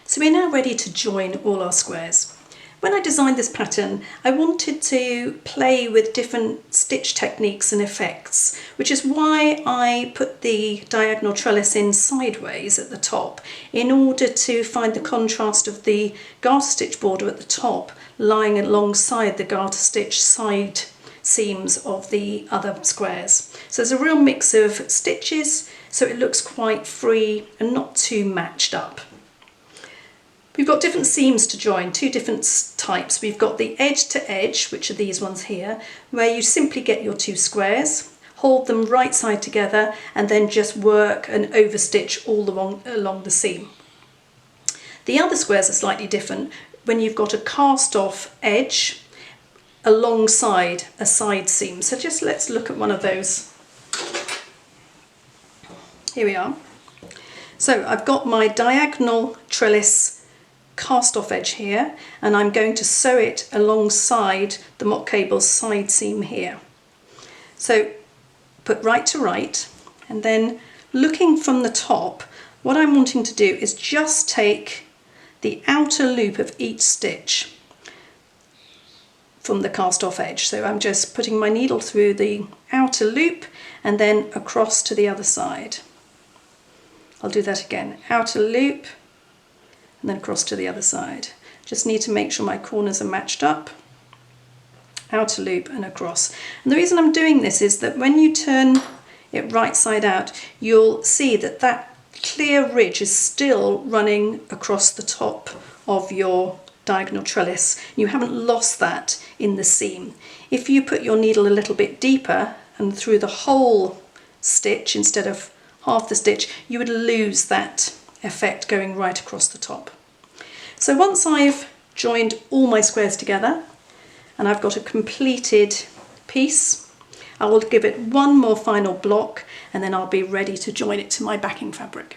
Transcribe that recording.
So we're now ready to join all our squares. When I designed this pattern, I wanted to play with different stitch techniques and effects, which is why I put the diagonal trellis in sideways at the top, in order to find the contrast of the garter stitch border at the top lying alongside the garter stitch side seams of the other squares. So there's a real mix of stitches, so it looks quite free and not too matched up. We've got different seams to join, two different types. We've got the edge to edge, which are these ones here, where you simply get your two squares, hold them right side together, and then just work and overstitch all along the seam. The other squares are slightly different when you've got a cast off edge alongside a side seam. So just let's look at one of those. Here we are. So I've got my diagonal trellis cast off edge here, and I'm going to sew it alongside the mock cable's side seam here. So put right to right, and then looking from the top, what I'm wanting to do is just take the outer loop of each stitch from the cast off edge. So I'm just putting my needle through the outer loop and then across to the other side. I'll do that again, outer loop and then across to the other side. Just need to make sure my corners are matched up. Outer loop and across. And the reason I'm doing this is that when you turn it right side out, you'll see that that clear ridge is still running across the top of your diagonal trellis. You haven't lost that in the seam. If you put your needle a little bit deeper and through the whole stitch instead of half the stitch, you would lose that effect going right across the top. So once I've joined all my squares together and I've got a completed piece, I will give it one more final block and then I'll be ready to join it to my backing fabric.